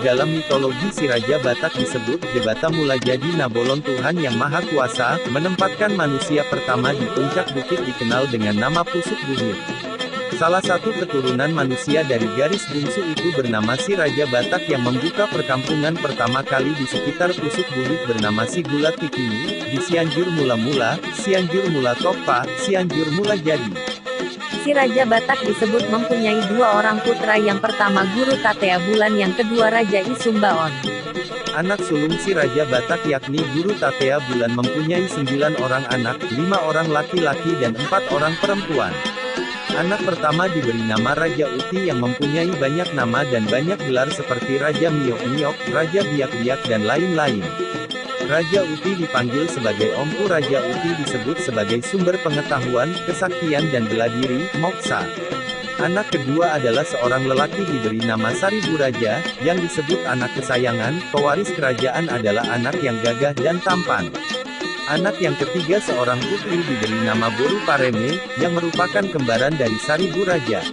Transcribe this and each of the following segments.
Dalam mitologi si Raja Batak disebut, Jebata mula jadi Nabolon Tuhan yang Maha Kuasa, menempatkan manusia pertama di puncak bukit dikenal dengan nama Pusuk Buhit. Salah satu keturunan manusia dari garis bungsu itu bernama si Raja Batak yang membuka perkampungan pertama kali di sekitar Pusuk Buhit bernama si Gulat Tikini, di Cianjur Mula-Mula, Cianjur Mula Topa, Cianjur Mula Jadi. Si Raja Batak disebut mempunyai dua orang putra, yang pertama Guru Tatea Bulan, yang kedua Raja Isumbaon. Anak sulung si Raja Batak yakni Guru Tatea Bulan mempunyai 9 orang anak, 5 orang laki-laki dan 4 orang perempuan. Anak pertama diberi nama Raja Uti yang mempunyai banyak nama dan banyak gelar seperti Raja Miok-Miok, Raja Biak-Biak dan lain-lain. Raja Uti dipanggil sebagai Ompu. Raja Uti disebut sebagai sumber pengetahuan, kesaktian dan bela diri, moksa. Anak kedua adalah seorang lelaki diberi nama Saribu Raja, yang disebut anak kesayangan. Pewaris kerajaan adalah anak yang gagah dan tampan. Anak yang ketiga seorang putri diberi nama Boru Pareme, yang merupakan kembaran dari Saribu Raja.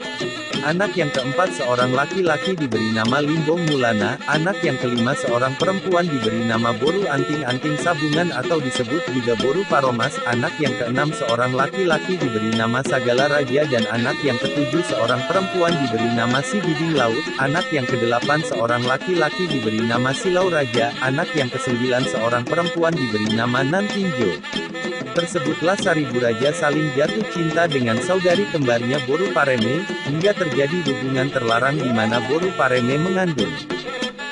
Anak yang keempat seorang laki-laki diberi nama Limbong Mulana. Anak yang kelima seorang perempuan diberi nama Boru Anting-Anting Sabungan atau disebut juga Boru Paromas. Anak yang keenam seorang laki-laki diberi nama Sagala Raja dan anak yang ketujuh seorang perempuan diberi nama Si Diding Laut. Anak yang kedelapan seorang laki-laki diberi nama Silau Raja. Anak yang kesembilan seorang perempuan diberi nama Nantinjo. Tersebutlah Saribu Raja saling jatuh cinta dengan saudari kembarnya Boru Pareme, hingga terjadi hubungan terlarang di mana Boru Pareme mengandung.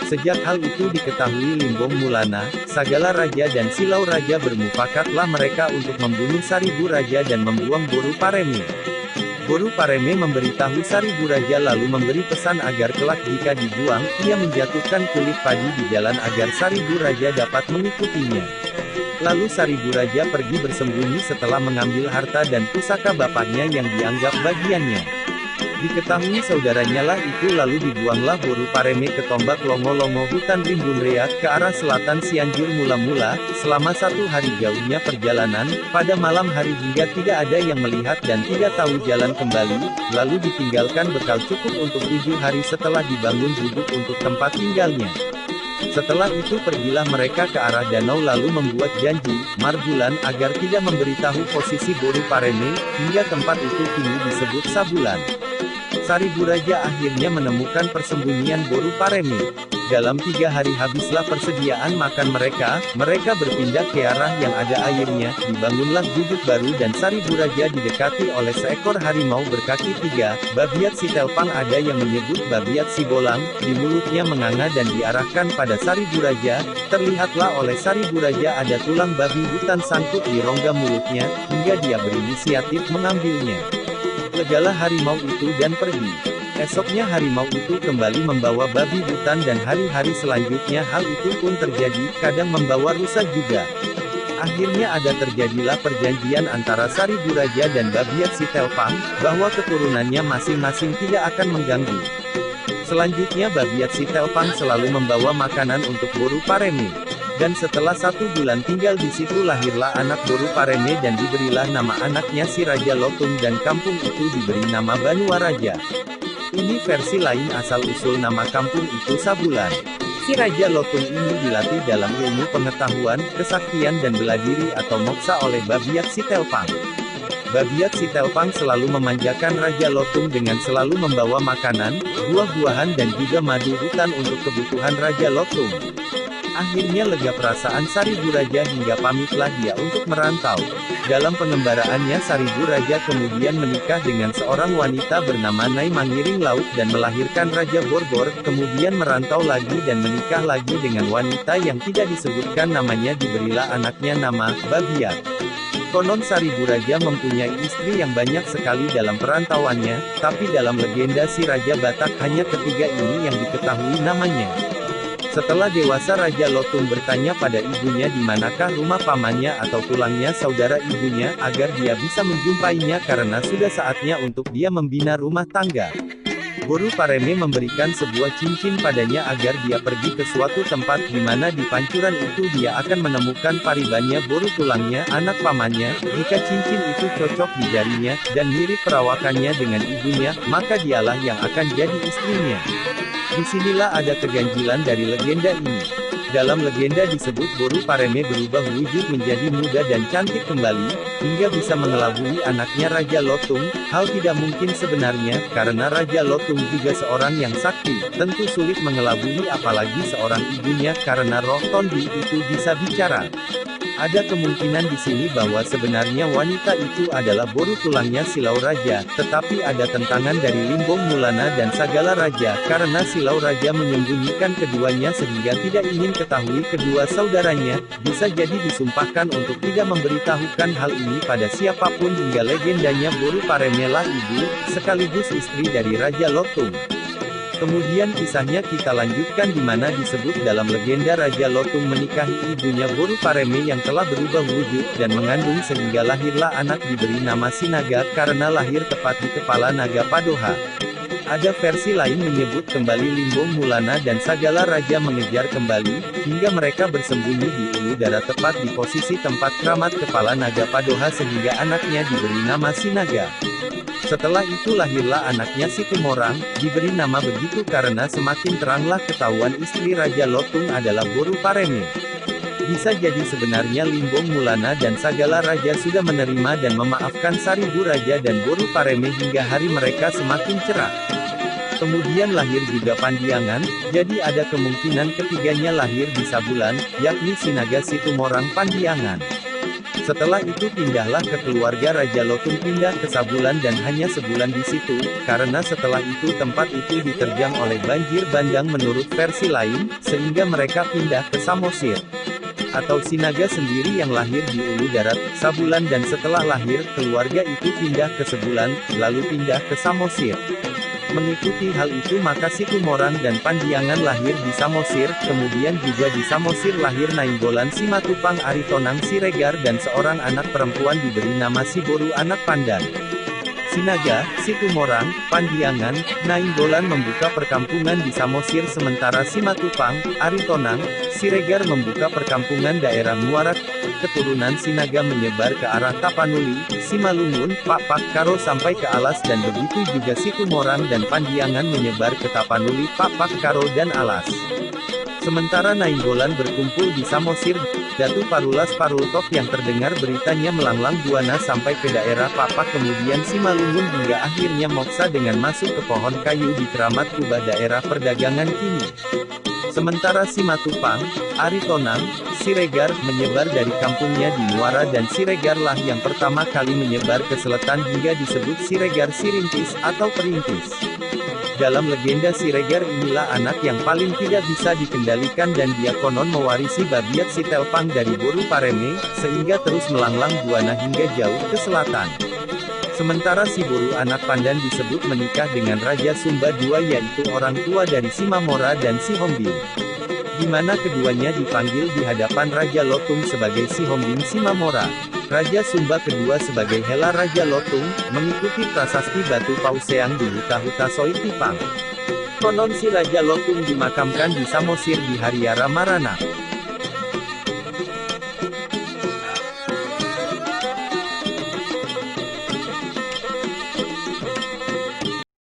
Sejak hal itu diketahui, Limbong Mulana, Sagala Raja dan Silau Raja bermufakatlah mereka untuk membunuh Saribu Raja dan membuang Boru Pareme. Boru Pareme memberitahu Saribu Raja lalu memberi pesan agar kelak jika dibuang, ia menjatuhkan kulit padi di jalan agar Saribu Raja dapat mengikutinya. Lalu Saribu Raja pergi bersembunyi setelah mengambil harta dan pusaka bapaknya yang dianggap bagiannya. Diketahui saudaranya lah itu, lalu dibuanglah Boru Pareme ke Tombak Longo-Longo hutan Rimbun Reak ke arah selatan Cianjur Mula-Mula. Selama 1 hari jauhnya perjalanan, pada malam hari hingga tidak ada yang melihat dan tidak tahu jalan kembali, lalu ditinggalkan bekal cukup untuk 7 hari setelah dibangun gubuk untuk tempat tinggalnya. Setelah itu pergilah mereka ke arah danau lalu membuat janji, Marbulan, agar tidak memberitahu posisi Boru Pareme, hingga tempat itu kini disebut Sabulan. Saribu Raja akhirnya menemukan persembunyian Boru Pareme. Dalam 3 hari habislah persediaan makan mereka berpindah ke arah yang ada airnya, dibangunlah gubuk baru dan Saribu Raja didekati oleh seekor harimau berkaki 3, babiat si Telpang, ada yang menyebut babiat si Bolang, di mulutnya menganga dan diarahkan pada Saribu Raja. Terlihatlah oleh Saribu Raja ada tulang babi hutan sangkut di rongga mulutnya, hingga dia berinisiatif mengambilnya. Legalah harimau itu dan pergi. Esoknya harimau itu kembali membawa babi hutan dan hari-hari selanjutnya hal itu pun terjadi, kadang membawa rusa juga. Akhirnya terjadilah perjanjian antara Saribu Raja dan babiat si Telpang, bahwa keturunannya masing-masing tidak akan mengganggu. Selanjutnya babiat si Telpang selalu membawa makanan untuk Boru Pareme. Dan setelah 1 bulan tinggal di situ lahirlah anak Boru Pareme dan diberilah nama anaknya si Raja Lotung dan kampung itu diberi nama Banua Raja. Ini versi lain asal-usul nama kampung itu Sabulan. Si Raja Lotung ini dilatih dalam ilmu pengetahuan, kesaktian dan bela diri atau moksa oleh babiat si Telpang. Babiat si Telpang selalu memanjakan Raja Lotung dengan selalu membawa makanan, buah-buahan dan juga madu hutan untuk kebutuhan Raja Lotung. Akhirnya lega perasaan Saribu Raja hingga pamitlah dia untuk merantau. Dalam pengembaraannya Saribu Raja kemudian menikah dengan seorang wanita bernama Nai Mangiring Laut dan melahirkan Raja Borbor, kemudian merantau lagi dan menikah lagi dengan wanita yang tidak disebutkan namanya, diberilah anaknya nama Babiat. Konon Saribu Raja mempunyai istri yang banyak sekali dalam perantauannya, tapi dalam legenda si Raja Batak hanya ketiga ini yang diketahui namanya. Setelah dewasa Raja Lotung bertanya pada ibunya di manakah rumah pamannya atau tulangnya saudara ibunya, agar dia bisa menjumpainya karena sudah saatnya untuk dia membina rumah tangga. Boru Pareme memberikan sebuah cincin padanya agar dia pergi ke suatu tempat di mana di pancuran itu dia akan menemukan Paribannya Boru tulangnya, anak pamannya. Jika cincin itu cocok di jarinya, dan mirip perawakannya dengan ibunya, maka dialah yang akan jadi istrinya. Disinilah ada keganjilan dari legenda ini. Dalam legenda disebut Boru Pareme berubah wujud menjadi muda dan cantik kembali, hingga bisa mengelabui anaknya Raja Lotung. Hal tidak mungkin sebenarnya, karena Raja Lotung juga seorang yang sakti, tentu sulit mengelabui apalagi seorang ibunya karena roh Tondi itu bisa bicara. Ada kemungkinan di sini bahwa sebenarnya wanita itu adalah Boru tulangnya Silau Raja, tetapi ada tentangan dari Limbong Mulana dan Sagala Raja, karena Silau Raja menyembunyikan keduanya sehingga tidak ingin ketahui kedua saudaranya, bisa jadi disumpahkan untuk tidak memberitahukan hal ini pada siapapun hingga legendanya Boru Pareme lah ibu, sekaligus istri dari Raja Lotung. Kemudian kisahnya kita lanjutkan di mana disebut dalam legenda Raja Lotung menikahi ibunya Boru Pareme yang telah berubah wujud dan mengandung sehingga lahirlah anak diberi nama Sinaga karena lahir tepat di kepala naga Padoha. Ada versi lain menyebut kembali Limbong Mulana dan Sagala Raja mengejar kembali, hingga mereka bersembunyi di ulu darat tepat di posisi tempat keramat kepala naga Padoha sehingga anaknya diberi nama Sinaga. Setelah itu lahirlah anaknya si Tumorang, diberi nama begitu karena semakin teranglah ketahuan istri Raja Lotung adalah Boru Pareme. Bisa jadi sebenarnya Limbong Mulana dan Sagala Raja sudah menerima dan memaafkan Saribu Raja dan Boru Pareme hingga hari mereka semakin cerah. Kemudian lahir juga Pandiangan, jadi ada kemungkinan ketiganya lahir di Sabulan, yakni Sinaga Situmorang Pandiangan. Setelah itu pindahlah ke keluarga Raja Lotung pindah ke Sabulan dan hanya sebulan di situ, karena setelah itu tempat itu diterjang oleh banjir bandang menurut versi lain, sehingga mereka pindah ke Samosir. Atau Sinaga sendiri yang lahir di ulu darat, Sabulan dan setelah lahir, keluarga itu pindah ke Sebulan, lalu pindah ke Samosir. Mengikuti hal itu maka Situmorang dan Pandiangan lahir di Samosir, kemudian juga di Samosir lahir Nainggolan Simatupang Aritonang Siregar dan seorang anak perempuan diberi nama Siboru anak Pandan. Sinaga, Situmorang, Pandiangan, Nainggolan membuka perkampungan di Samosir sementara Simatupang, Aritonang, Siregar membuka perkampungan daerah Muara. Keturunan Sinaga menyebar ke arah Tapanuli, Simalungun, Papak Karo sampai ke Alas dan begitu juga Situmorang dan Pandiangan menyebar ke Tapanuli, Papak Karo dan Alas. Sementara Nainggolan berkumpul di Samosir, Datu Parulas Parultok yang terdengar beritanya melanglang buana sampai ke daerah Papak kemudian Simalungun hingga akhirnya moksa dengan masuk ke pohon kayu di Keramat Kubah daerah perdagangan kini. Sementara Simatupang, Aritonang, Siregar menyebar dari kampungnya di Muara dan Siregarlah yang pertama kali menyebar ke selatan hingga disebut Siregar Sirintis atau Perintis. Dalam legenda Siregar inilah anak yang paling tidak bisa dikendalikan dan dia konon mewarisi Babiat Sitelpang dari Boru Pareme, sehingga terus melanglang buana hingga jauh ke selatan. Sementara si Boru anak Pandan disebut menikah dengan Raja Sumba II yaitu orang tua dari Simamora dan Sihombing. Di mana keduanya dipanggil di hadapan Raja Lotung sebagai Sihombing Simamora. Raja Sumba kedua sebagai Hela Raja Lotung, mengikuti prasasti Batu Pauseang di Huta-Huta Soitipang. Konon si Raja Lotung dimakamkan di Samosir di Hariara Marana.